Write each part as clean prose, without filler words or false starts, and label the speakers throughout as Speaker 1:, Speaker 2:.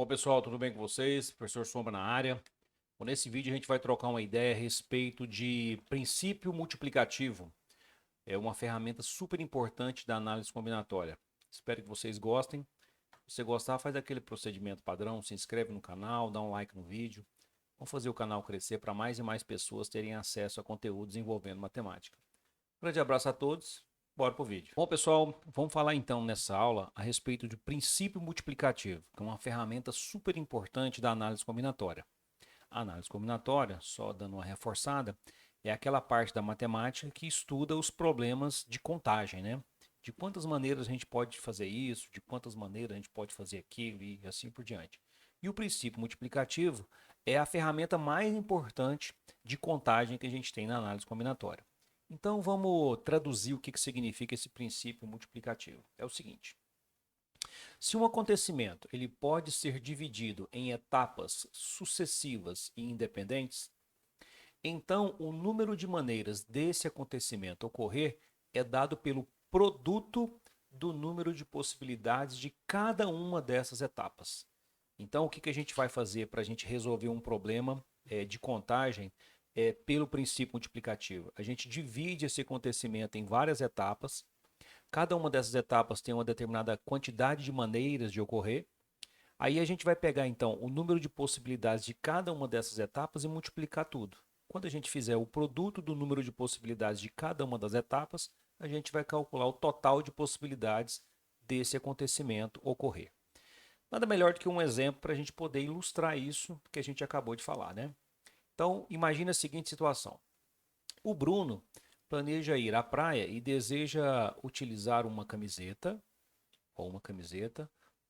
Speaker 1: Bom, pessoal, tudo bem com vocês? Professor Sombra na área. Bom, nesse vídeo a gente vai trocar uma ideia a respeito de princípio multiplicativo. É uma ferramenta super importante da análise combinatória. Espero que vocês gostem. Se você gostar, faz aquele procedimento padrão, se inscreve no canal, dá um like no vídeo. Vamos fazer o canal crescer para mais e mais pessoas terem acesso a conteúdos envolvendo matemática. Grande abraço a todos. Bora pro vídeo. Bom, pessoal, vamos falar então nessa aula a respeito do princípio multiplicativo, que é uma ferramenta super importante da análise combinatória. A análise combinatória, só dando uma reforçada, é aquela parte da matemática que estuda os problemas de contagem, né? De quantas maneiras a gente pode fazer isso, de quantas maneiras a gente pode fazer aquilo e assim por diante. E o princípio multiplicativo é a ferramenta mais importante de contagem que a gente tem na análise combinatória. Então vamos traduzir o que significa esse princípio multiplicativo. É o seguinte: se um acontecimento ele pode ser dividido em etapas sucessivas e independentes, então o número de maneiras desse acontecimento ocorrer é dado pelo produto do número de possibilidades de cada uma dessas etapas. Então, o que a gente vai fazer para a gente resolver um problema de contagem pelo princípio multiplicativo? A gente divide esse acontecimento em várias etapas. Cada uma dessas etapas tem uma determinada quantidade de maneiras de ocorrer. Aí a gente vai pegar então o número de possibilidades de cada uma dessas etapas e multiplicar tudo. Quando a gente fizer o produto do número de possibilidades de cada uma das etapas, a gente vai calcular o total de possibilidades desse acontecimento ocorrer. Nada melhor do que um exemplo para a gente poder ilustrar isso que a gente acabou de falar, né? Então, imagine a seguinte situação. O Bruno planeja ir à praia e deseja utilizar uma camiseta,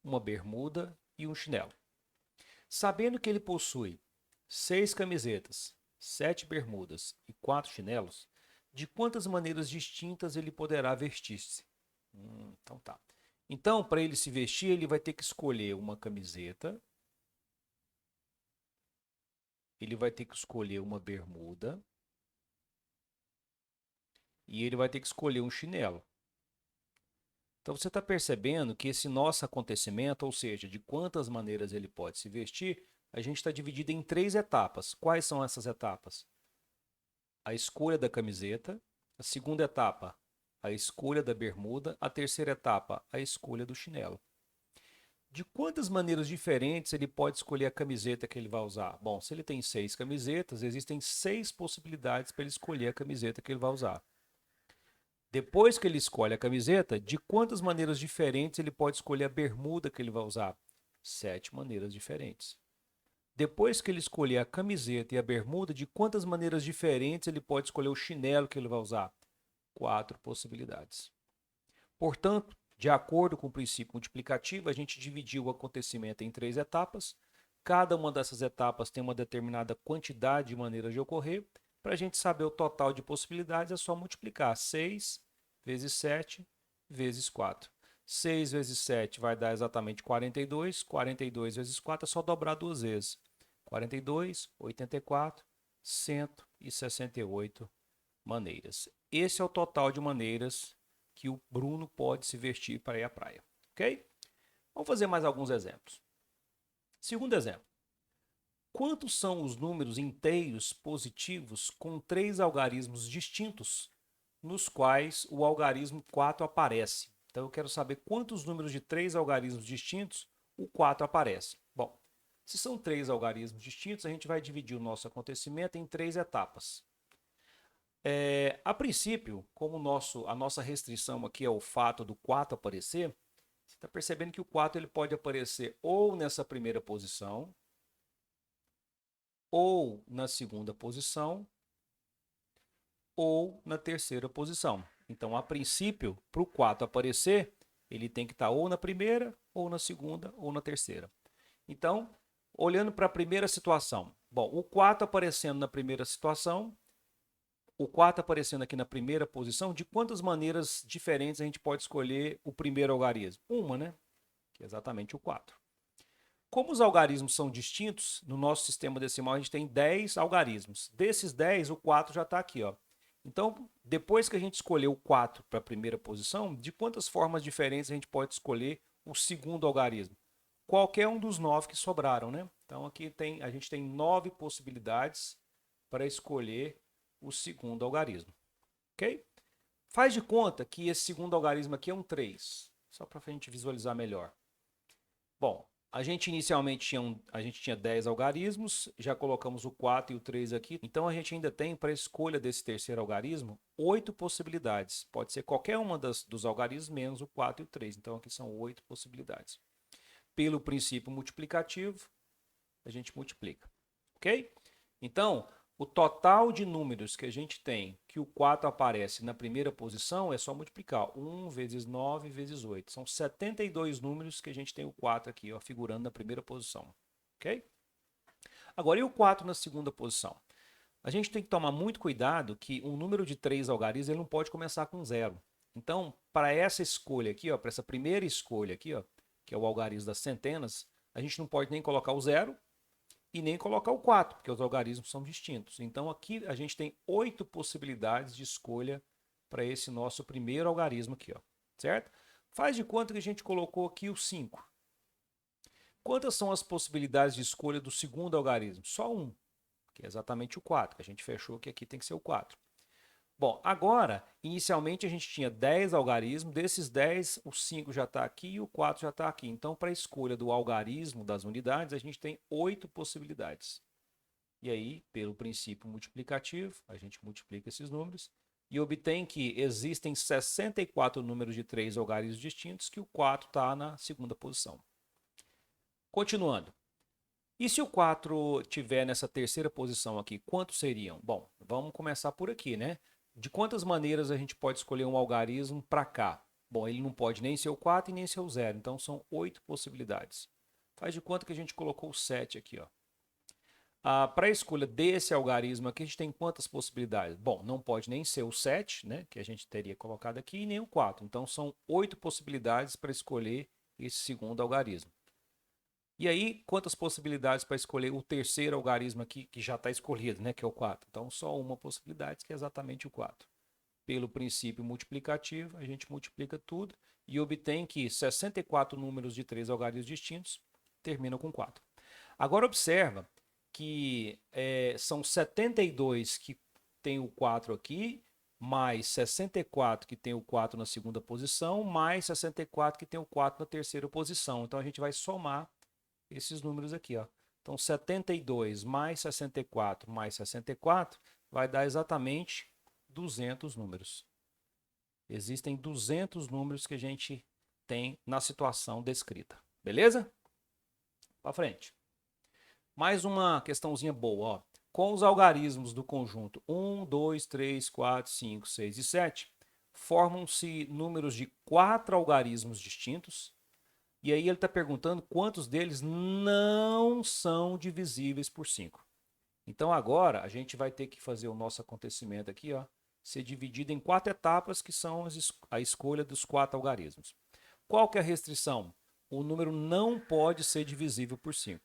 Speaker 1: uma bermuda e um chinelo. Sabendo que ele possui 6 camisetas, 7 bermudas e 4 chinelos, de quantas maneiras distintas ele poderá vestir-se? Então tá. Então, para ele se vestir, ele vai ter que escolher uma camiseta, ele vai ter que escolher uma bermuda e ele vai ter que escolher um chinelo. Então você está percebendo que esse nosso acontecimento, ou seja, de quantas maneiras ele pode se vestir, a gente está dividido em 3 etapas. Quais são essas etapas? A escolha da camiseta, a segunda etapa, a escolha da bermuda, a terceira etapa, a escolha do chinelo. De quantas maneiras diferentes ele pode escolher a camiseta que ele vai usar? Bom, se ele tem 6 camisetas, existem 6 possibilidades para ele escolher a camiseta que ele vai usar. Depois que ele escolhe a camiseta, de quantas maneiras diferentes ele pode escolher a bermuda que ele vai usar? 7 maneiras diferentes. Depois que ele escolher a camiseta e a bermuda, de quantas maneiras diferentes ele pode escolher o chinelo que ele vai usar? 4 possibilidades. Portanto, de acordo com o princípio multiplicativo, a gente dividiu o acontecimento em 3 etapas. Cada uma dessas etapas tem uma determinada quantidade de maneiras de ocorrer. Para a gente saber o total de possibilidades, é só multiplicar 6 vezes 7 vezes 4. 6 vezes 7 vai dar exatamente 42. 42 vezes 4 é só dobrar 2 vezes. 42, 84, 168 maneiras. Esse é o total de maneiras que o Bruno pode se vestir para ir à praia. Ok? Vamos fazer mais alguns exemplos. Segundo exemplo. Quantos são os números inteiros positivos com 3 algarismos distintos nos quais o algarismo 4 aparece? Então eu quero saber quantos números de 3 algarismos distintos o 4 aparece. Bom, se são 3 algarismos distintos, a gente vai dividir o nosso acontecimento em 3 etapas. A princípio, como a nossa restrição aqui é o fato do 4 aparecer, você está percebendo que o 4 ele pode aparecer ou nessa primeira posição, ou na segunda posição, ou na terceira posição. Então, a princípio, para o 4 aparecer, ele tem que estar ou na primeira, ou na segunda, ou na terceira. Então, olhando para a primeira situação, bom, o 4 aparecendo na primeira situação, o 4 aparecendo aqui na primeira posição, de quantas maneiras diferentes a gente pode escolher o primeiro algarismo? Uma, né? Que é exatamente o 4. Como os algarismos são distintos, no nosso sistema decimal a gente tem 10 algarismos. Desses 10, o 4 já está aqui. Ó. Então, depois que a gente escolheu o 4 para a primeira posição, de quantas formas diferentes a gente pode escolher o segundo algarismo? qualquer um dos 9 que sobraram, né? Então aqui a gente tem 9 possibilidades para escolher o segundo algarismo, ok? Faz de conta que esse segundo algarismo aqui é um 3, só para a gente visualizar melhor. Bom, a gente inicialmente tinha 10 algarismos, já colocamos o 4 e o 3 aqui, então a gente ainda tem para a escolha desse terceiro algarismo 8 possibilidades. Pode ser qualquer uma dos algarismos menos o 4 e o 3, então aqui são 8 possibilidades. Pelo princípio multiplicativo, a gente multiplica, ok? Então, o total de números que a gente tem, que o 4 aparece na primeira posição, é só multiplicar 1 vezes 9 vezes 8. São 72 números que a gente tem o 4 aqui, ó, figurando na primeira posição, ok? Agora, e o 4 na segunda posição? A gente tem que tomar muito cuidado que um número de 3 algarismos ele não pode começar com 0. Então, para essa escolha aqui, para essa primeira escolha aqui, que é o algarismo das centenas, a gente não pode nem colocar o 0 e nem colocar o 4, porque os algarismos são distintos. Então aqui a gente tem 8 possibilidades de escolha para esse nosso primeiro algarismo aqui, certo? Faz de conta que a gente colocou aqui o 5. Quantas são as possibilidades de escolha do segundo algarismo? Só um, que é exatamente o 4, que a gente fechou que aqui tem que ser o 4. Bom, agora, inicialmente a gente tinha 10 algarismos, desses 10, o 5 já está aqui e o 4 já está aqui. Então, para a escolha do algarismo das unidades, a gente tem 8 possibilidades. E aí, pelo princípio multiplicativo, a gente multiplica esses números e obtém que existem 64 números de 3 algarismos distintos, que o 4 está na segunda posição. Continuando. E se o 4 tiver nessa terceira posição aqui, quantos seriam? Bom, vamos começar por aqui, né? De quantas maneiras a gente pode escolher um algarismo para cá? Bom, ele não pode nem ser o 4 e nem ser o 0, então são 8 possibilidades. Faz de conta que a gente colocou o 7 aqui, ó. Para a escolha desse algarismo aqui, a gente tem quantas possibilidades? Bom, não pode nem ser o 7, né, que a gente teria colocado aqui, e nem o 4. Então são 8 possibilidades para escolher esse segundo algarismo. E aí, quantas possibilidades para escolher o terceiro algarismo aqui, que já está escolhido, né, que é o 4? Então, só uma possibilidade, que é exatamente o 4. Pelo princípio multiplicativo, a gente multiplica tudo e obtém que 64 números de 3 algarismos distintos terminam com 4. Agora, observa que são 72 que tem o 4 aqui, mais 64 que tem o 4 na segunda posição, mais 64 que tem o 4 na terceira posição. Então, a gente vai somar esses números aqui, ó. Então, 72 mais 64 mais 64 vai dar exatamente 200 números. Existem 200 números que a gente tem na situação descrita. Beleza? Para frente. Mais uma questãozinha boa, ó. Com os algarismos do conjunto 1, 2, 3, 4, 5, 6 e 7, formam-se números de 4 algarismos distintos. E aí ele está perguntando quantos deles não são divisíveis por 5. Então agora a gente vai ter que fazer o nosso acontecimento aqui, ó, ser dividido em 4 etapas, que são a escolha dos 4 algarismos. Qual que é a restrição? O número não pode ser divisível por 5.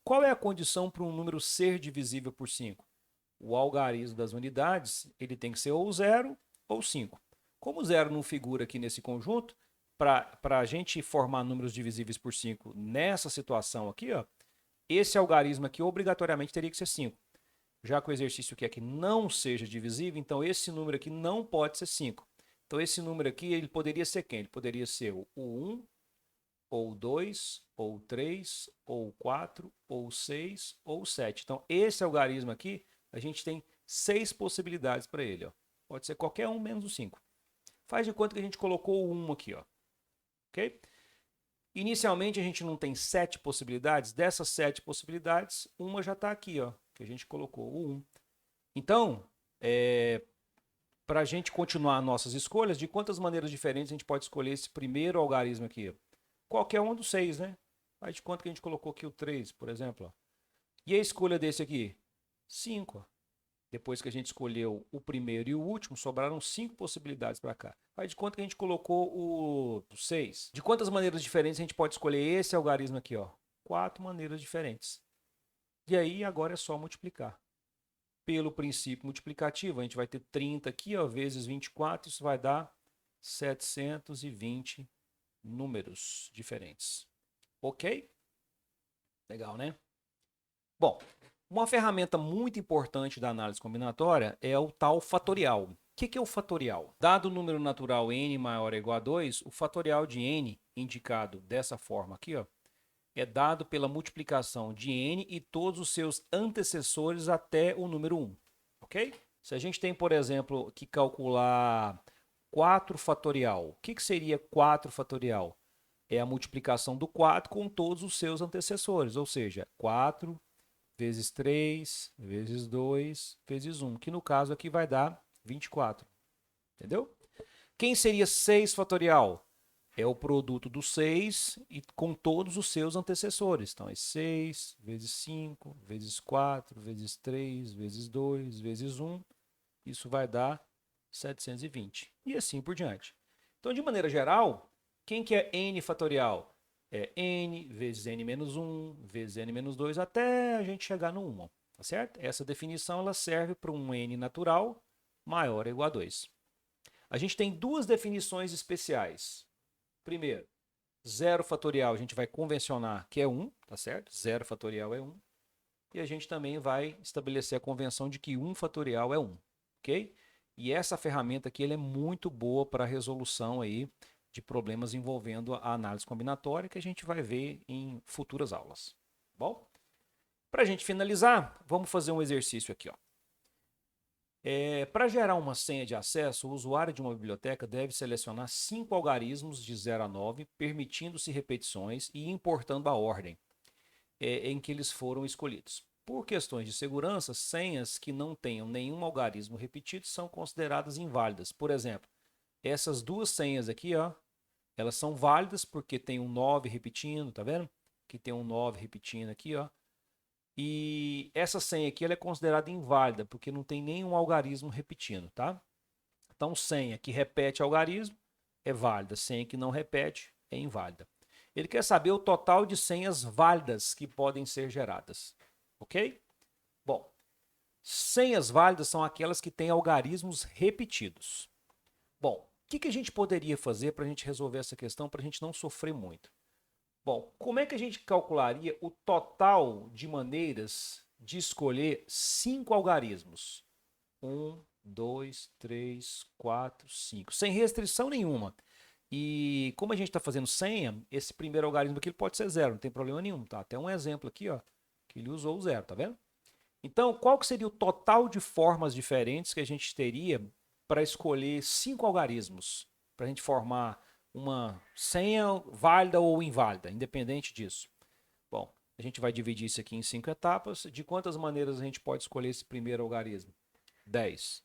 Speaker 1: Qual é a condição para um número ser divisível por 5? O algarismo das unidades ele tem que ser ou 0 ou 5. Como o 0 não figura aqui nesse conjunto, para a gente formar números divisíveis por 5 nessa situação aqui, ó, esse algarismo aqui obrigatoriamente teria que ser 5. Já que o exercício quer que não seja divisível, então esse número aqui não pode ser 5. Então esse número aqui ele poderia ser quem? Ele poderia ser o 1, ou 2, ou 3, ou 4, ou 6, ou 7. Então esse algarismo aqui, a gente tem 6 possibilidades para ele. Ó. Pode ser qualquer um menos o 5. Faz de conta que a gente colocou o 1 aqui, ó. Ok? Inicialmente a gente não tem 7 possibilidades. Dessas 7 possibilidades, uma já está aqui, ó, que a gente colocou o 1. Então, para a gente continuar nossas escolhas, de quantas maneiras diferentes a gente pode escolher esse primeiro algarismo aqui? Qualquer um dos 6, né? Faz de conta que a gente colocou aqui o 3, por exemplo. Ó. E a escolha desse aqui? 5. Depois que a gente escolheu o primeiro e o último, sobraram 5 possibilidades para cá. Faz de conta que a gente colocou o 6. De quantas maneiras diferentes a gente pode escolher esse algarismo aqui? Ó? 4 maneiras diferentes. E aí agora é só multiplicar. Pelo princípio multiplicativo, a gente vai ter 30 aqui, ó, vezes 24, isso vai dar 720 números diferentes. Ok? Legal, né? Bom, uma ferramenta muito importante da análise combinatória é o tal fatorial. O que é o fatorial? Dado o número natural n maior ou igual a 2, o fatorial de n, indicado dessa forma aqui, ó, é dado pela multiplicação de n e todos os seus antecessores até o número 1. Ok? Se a gente tem, por exemplo, que calcular 4 fatorial, o que seria 4 fatorial? É a multiplicação do 4 com todos os seus antecessores, ou seja, 4 vezes 3, vezes 2, vezes 1, que no caso aqui vai dar 24. Entendeu? Quem seria 6 fatorial? É o produto do 6 e com todos os seus antecessores. Então é 6 vezes 5, vezes 4, vezes 3, vezes 2, vezes 1. Isso vai dar 720. E assim por diante. Então, de maneira geral, quem que é n fatorial? É n vezes n menos 1, vezes n menos 2, até a gente chegar no 1. Tá certo? Essa definição ela serve para um n natural maior ou igual a 2. A gente tem duas definições especiais. Primeiro, zero fatorial a gente vai convencionar que é 1, tá certo? Zero fatorial é 1. E a gente também vai estabelecer a convenção de que 1 fatorial é 1, ok? E essa ferramenta aqui ela é muito boa para a resolução aí de problemas envolvendo a análise combinatória que a gente vai ver em futuras aulas. Bom, para a gente finalizar, vamos fazer um exercício aqui, ó. Para gerar uma senha de acesso, o usuário de uma biblioteca deve selecionar 5 algarismos de 0 a 9, permitindo-se repetições e importando a ordem em que eles foram escolhidos. Por questões de segurança, senhas que não tenham nenhum algarismo repetido são consideradas inválidas. Por exemplo, essas duas senhas aqui, ó, elas são válidas porque tem um 9 repetindo, tá vendo? Que tem um 9 repetindo aqui, ó. E essa senha aqui ela é considerada inválida porque não tem nenhum algarismo repetindo, tá? Então, senha que repete algarismo é válida, senha que não repete é inválida. Ele quer saber o total de senhas válidas que podem ser geradas, ok? Bom, senhas válidas são aquelas que têm algarismos repetidos. Bom, o que a gente poderia fazer para a gente resolver essa questão, para a gente não sofrer muito? Bom, como é que a gente calcularia o total de maneiras de escolher 5 algarismos? 1, 2, 3, 4, 5. Sem restrição nenhuma. E como a gente está fazendo senha, esse primeiro algarismo aqui ele pode ser 0, não tem problema nenhum. Tá? Até um exemplo aqui, ó, que ele usou o 0, tá vendo? Então, qual que seria o total de formas diferentes que a gente teria para escolher 5 algarismos? Para a gente formar uma senha válida ou inválida, independente disso. Bom, a gente vai dividir isso aqui em 5 etapas. De quantas maneiras a gente pode escolher esse primeiro algarismo? 10.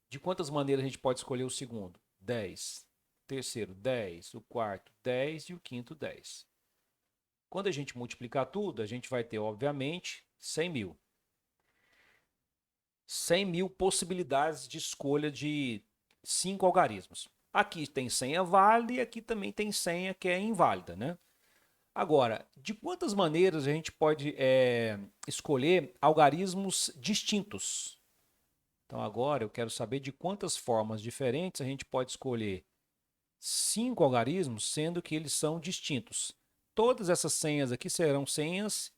Speaker 1: De quantas maneiras a gente pode escolher o segundo? 10. O terceiro, 10. O quarto, 10. E o quinto, 10. Quando a gente multiplicar tudo, a gente vai ter, obviamente, 100 mil. 100 mil possibilidades de escolha de 5 algarismos. Aqui tem senha válida e aqui também tem senha que é inválida, né? Agora, de quantas maneiras a gente pode escolher algarismos distintos? Então agora eu quero saber de quantas formas diferentes a gente pode escolher 5 algarismos, sendo que eles são distintos. Todas essas senhas aqui serão senhas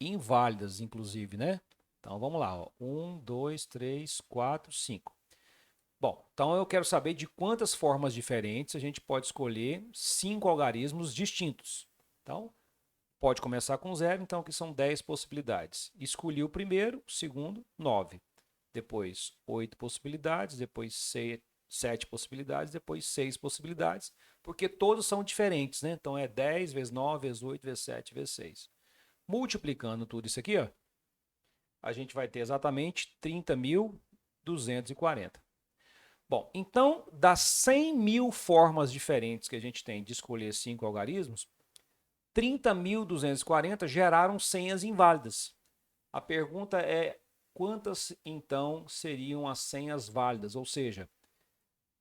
Speaker 1: inválidas, inclusive, né? Então vamos lá, 1, 2, 3, 4, 5. Bom, então eu quero saber de quantas formas diferentes a gente pode escolher 5 algarismos distintos. Então, pode começar com 0, então aqui são 10 possibilidades. Escolhi o primeiro, o segundo, 9. Depois 8 possibilidades, depois 7 possibilidades, depois 6 possibilidades, porque todos são diferentes, né? Então é 10 vezes 9, vezes 8, vezes 7, vezes 6. Multiplicando tudo isso aqui, ó, a gente vai ter exatamente 30.240. Bom, então, das 100 mil formas diferentes que a gente tem de escolher 5 algarismos, 30.240 geraram senhas inválidas. A pergunta é, quantas, então, seriam as senhas válidas? Ou seja,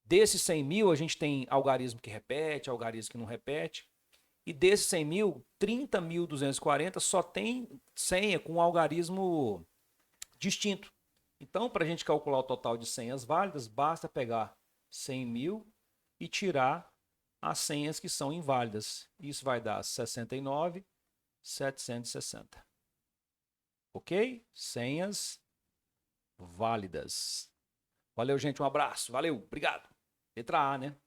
Speaker 1: desses 100 mil, a gente tem algarismo que repete, algarismo que não repete. E desses 100 mil, 30.240 só tem senha com algarismo distinto. Então, para a gente calcular o total de senhas válidas, basta pegar 100 mil e tirar as senhas que são inválidas. Isso vai dar 69, 760. Ok? Senhas válidas. Valeu, gente. Um abraço. Valeu. Obrigado. Letra A, né?